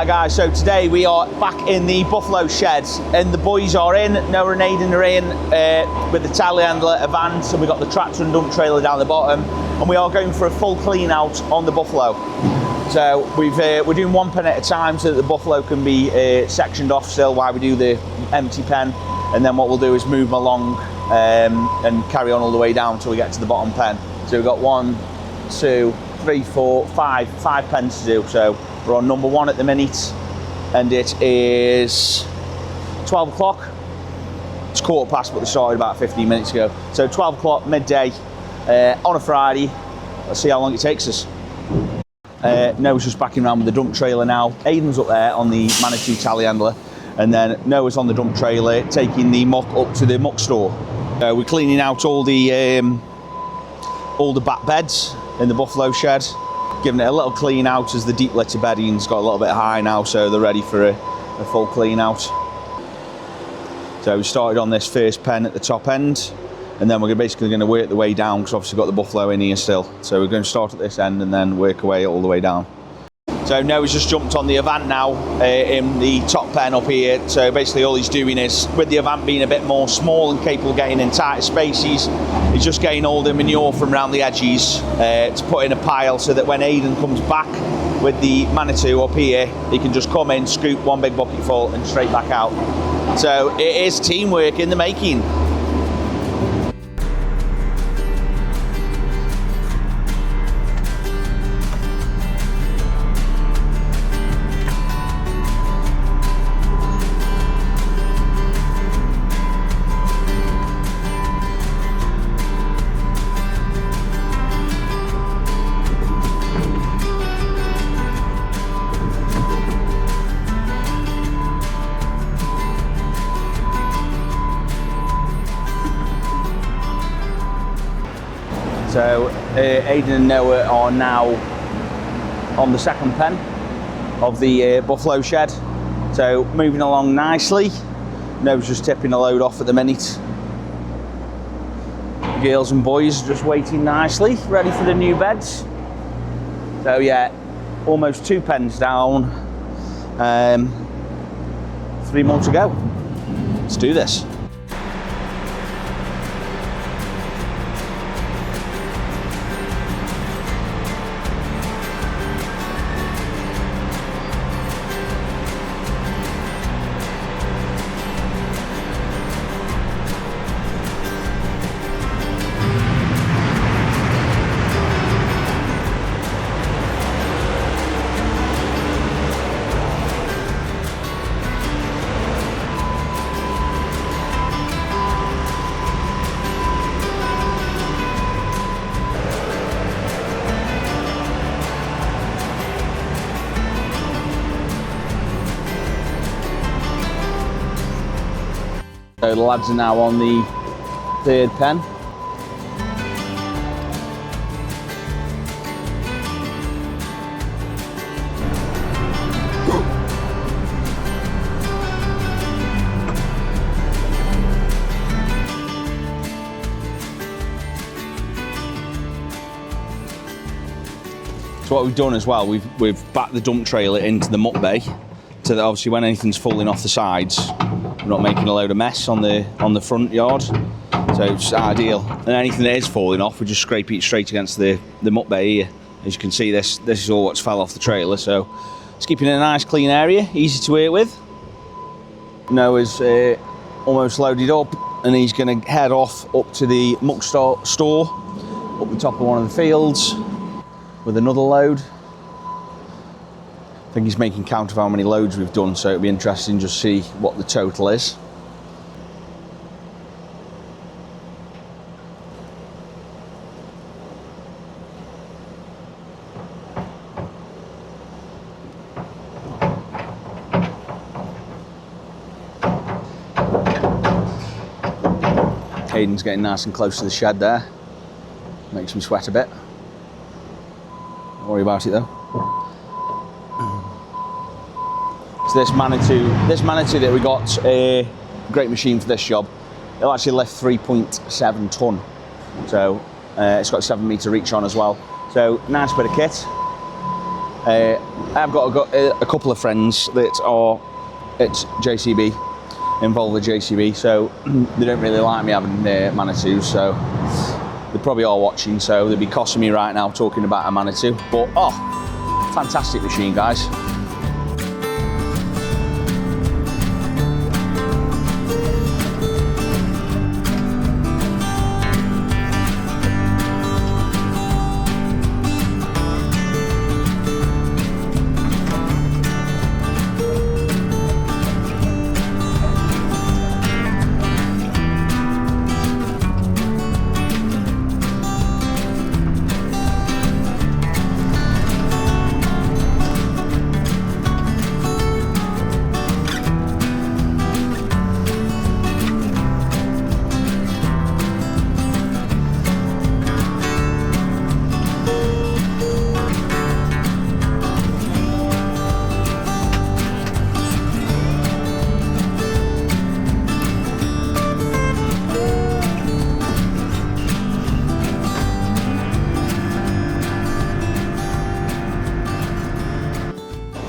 Right guys, so today we are back in the buffalo sheds and the boys are in. Noah and Aidan are in with the telehandler, Avant, and we've got the tractor and dump trailer down the bottom, and we are going for a full clean out on the buffalo. So we're doing one pen at a time so that the buffalo can be sectioned off still while we do the empty pen, and then what we'll do is move them along and carry on all the way down until we get to the bottom pen. So we've got 1, 2, 3, 4, 5 pens to do. So we're on number 1 at the minute, and it is 12 o'clock. It's 1:15, but we started about 15 minutes ago. So 12 o'clock, midday, on a Friday. Let's see how long it takes us. Noah's just backing around with the dump trailer now. Aidan's up there on the Manitou telehandler, and then Noah's on the dump trailer taking the muck up to the muck store. We're cleaning out all the back beds in the buffalo shed, giving it a little clean out as the deep litter bedding's got a little bit high now, so they're ready for a full clean out. So we started on this first pen at the top end, and then we're basically going to work the way down because obviously we've got the buffalo in here still. So we're going to start at this end and then work away all the way down. So Noah's just jumped on the Avant now in the top pen up here. So basically all he's doing is, with the Avant being a bit more small and capable of getting in tighter spaces, he's just getting all the manure from around the edges to put in a pile so that when Aidan comes back with the Manitou up here, he can just come in, scoop one big bucket full and straight back out. So it is teamwork in the making. So Aidan and Noah are now on the second pen of the buffalo shed. So moving along nicely. Noah's just tipping a load off at the minute. The girls and boys are just waiting nicely, ready for the new beds. So yeah, almost 2 pens down. 3 more to go. Let's do this. So the lads are now on the 3rd pen. So what we've done as well, we've backed the dump trailer into the muck bay, so that obviously when anything's falling off the sides, we're not making a load of mess on the front yard. So it's ideal. And anything that is falling off, we just scrape it straight against the muck bay here. As you can see, this is all what's fell off the trailer. So it's keeping it a nice clean area, easy to work with. Noah's almost loaded up, and he's going to head off up to the muck store up the top of one of the fields with another load. I think he's making count of how many loads we've done, so it'll be interesting just to see what the total is. Aidan's getting nice and close to the shed there. Makes me sweat a bit. Don't worry about it though. So this Manitou that we got, a great machine for this job. It'll actually lift 3.7 tonne. So it's got 7 metre reach on as well. So nice bit of kit. I've got a couple of friends that are at JCB, involved with JCB, so they don't really like me having Manitous, so they probably are watching, so they'd be costing me right now talking about a Manitou. But, oh, fantastic machine, guys.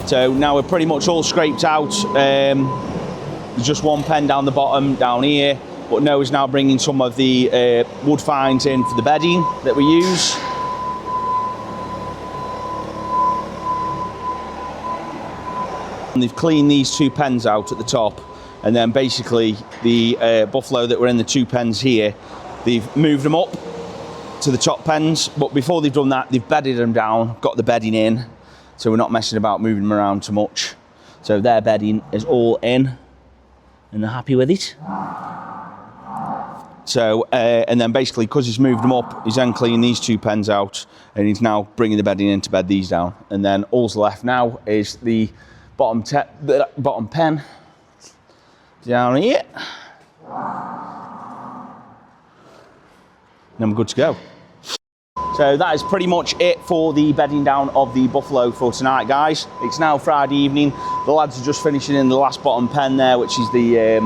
So now we're pretty much all scraped out. There's just one pen down the bottom, down here, but Noah's now bringing some of the wood fines in for the bedding that we use. And they've cleaned these two pens out at the top, and then basically the buffalo that were in the two pens here, they've moved them up to the top pens, but before they've done that, they've bedded them down, got the bedding in, so we're not messing about moving them around too much. So their bedding is all in, and they're happy with it. So, and then basically, because he's moved them up, he's then cleaning these two pens out, and he's now bringing the bedding in to bed these down. And then all's left now is the bottom pen down here. And then we're good to go. So that is pretty much it for the bedding down of the buffalo for tonight, guys. It's now Friday evening. The lads are just finishing in the last bottom pen there, which is the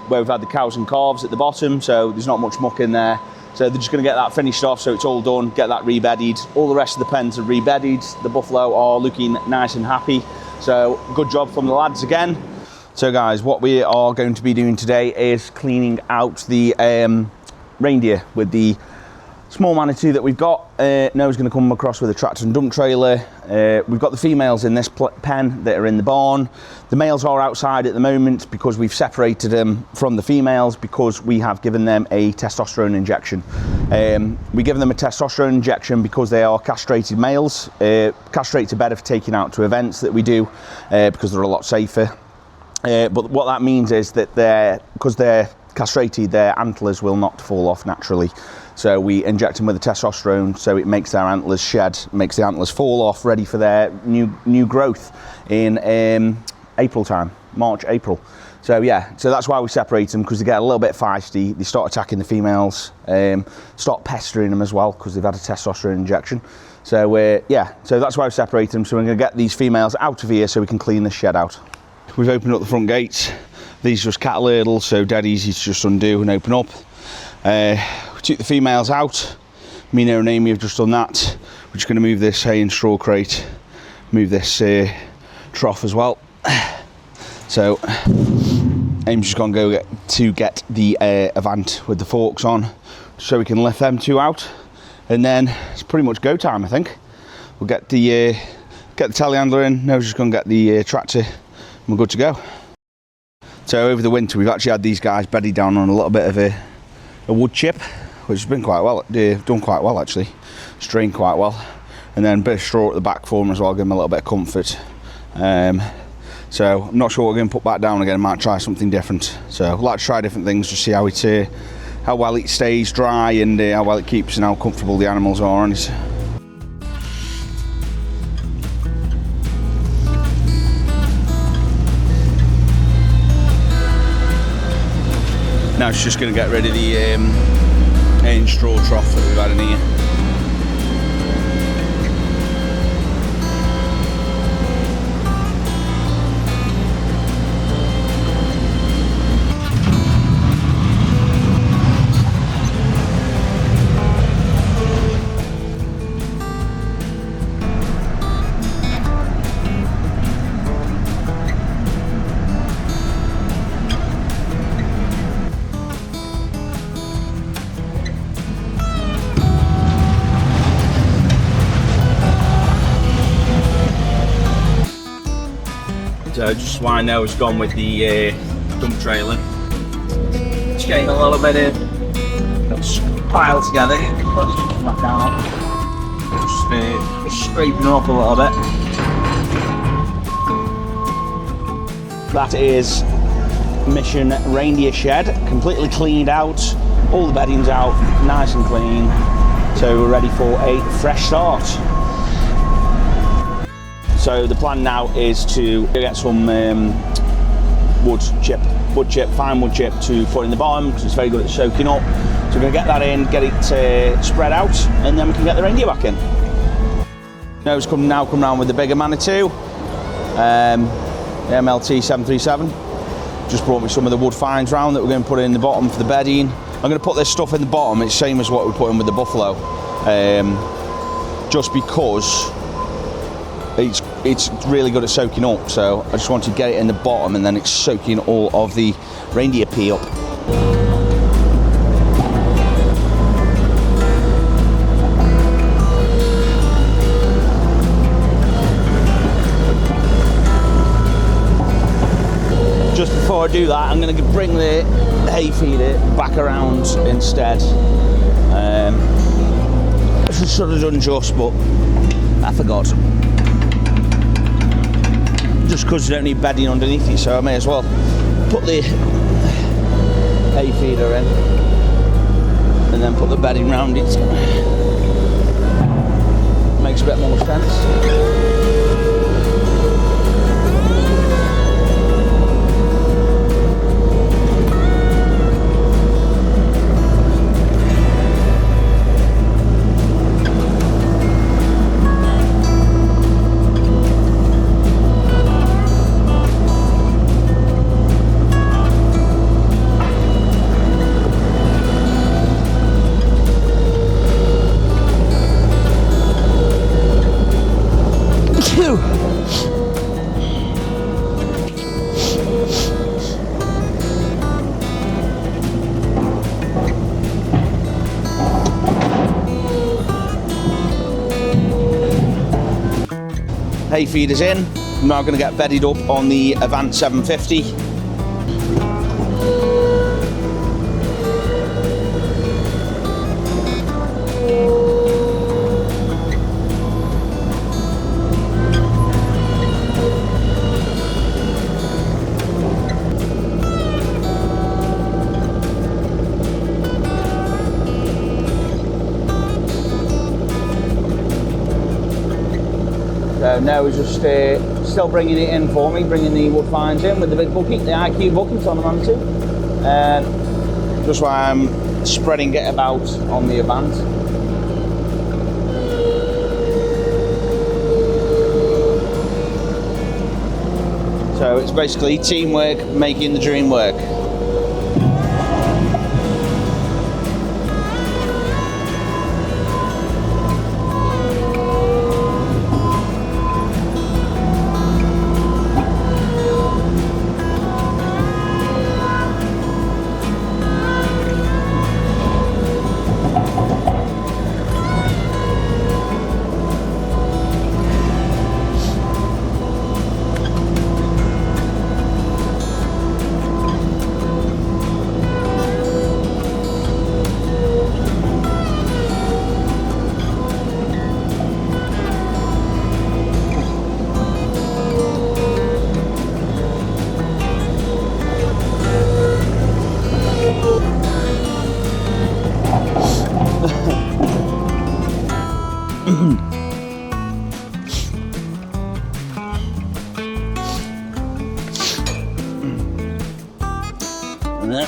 where we've had the cows and calves at the bottom, so there's not much muck in there. So they're just going to get that finished off, so it's all done, get that rebedded. All the rest of the pens are rebedded. The buffalo are looking nice and happy. So good job from the lads again. So guys, what we are going to be doing today is cleaning out the reindeer with the small Manitou that we've got. Noah's going to come across with a tractor and dump trailer. We've got the females in this pen that are in the barn. The males are outside at the moment because we've separated them from the females because we have given them a testosterone injection. We give them a testosterone injection because they are castrated males. Castrates are better for taking out to events that we do because they're a lot safer. But what that means is that because they're castrated, their antlers will not fall off naturally. So we inject them with the testosterone so it makes their antlers shed, makes the antlers fall off, ready for their new growth in April time, March, April. So yeah, so that's why we separate them, because they get a little bit feisty. They start attacking the females, start pestering them as well because they've had a testosterone injection. So yeah, so that's why we separate them. So we're going to get these females out of here so we can clean this shed out. We've opened up the front gates. These are just cattle hurdles, so dead easy to just undo and open up. We took the females out. Me and Amy have just done that. We're just going to move this hay and straw crate, move this trough as well. So Amy's just going to go get the Avant with the forks on, so we can lift them two out, and then it's pretty much go time. I think we'll get the telehandler in. Noah's just going to get the tractor, and we're good to go. So over the winter we've actually had these guys bedded down on a little bit of a wood chip, which has been quite well, done quite well actually, strained quite well, and then a bit of straw at the back for them as well, give them a little bit of comfort. So I'm not sure what we're going to put back down again. I might try something different. So I'd like to try different things, just see how well it stays dry and how well it keeps and how comfortable the animals are on it. Now it's just going to get rid of the hay and straw trough that we've had in here. So just so I know, it's gone with the dump trailer. Just getting a little bit of pile together. Put it back out. Just scraping her up a little bit. That is Mission Reindeer shed, completely cleaned out. All the bedding's out, nice and clean. So we're ready for a fresh start. So the plan now is to get some wood chip, fine wood chip to put in the bottom because it's very good at soaking up. So we're going to get that in, get it spread out, and then we can get the reindeer back in. Now it's come round with the bigger Manitou, the MLT 737. Just brought me some of the wood fines round that we're going to put in the bottom for the bedding. I'm going to put this stuff in the bottom. It's the same as what we put in with the buffalo, just because it's really good at soaking up. So I just want to get it in the bottom, and then it's soaking all of the reindeer pee up. Just before I do that, I'm going to bring the hay feeder back around instead. I should have done just, but I forgot. Just because you don't need bedding underneath it, so I may as well put the hay feeder in and then put the bedding round it. Makes a bit more sense. 2. Hay feeders in. I'm now going to get bedded up on the Avant 750. So now he's just still bringing it in for me, bringing the wood fines in with the big bucket, the IQ bucket on the Manitou. Just while I'm spreading it about on the Avant. So it's basically teamwork making the dream work. And then,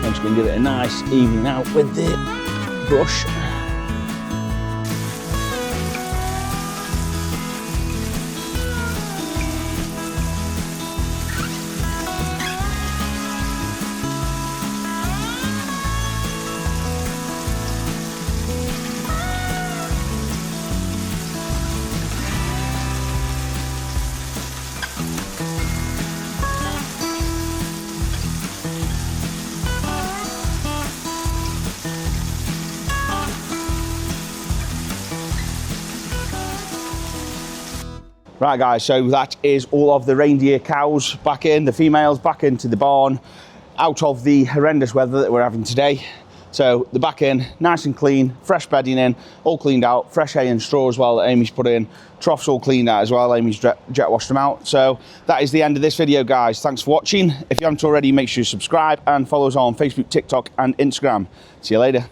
I'm just going to give it a nice evening out with the brush. Right guys, so that is all of the reindeer cows back in, the females back into the barn, out of the horrendous weather that we're having today. So they're back in, nice and clean, fresh bedding in, all cleaned out, fresh hay and straw as well that Amy's put in, troughs all cleaned out as well, Amy's jet washed them out. So that is the end of this video guys, thanks for watching. If you haven't already, make sure you subscribe and follow us on Facebook, TikTok and Instagram. See you later.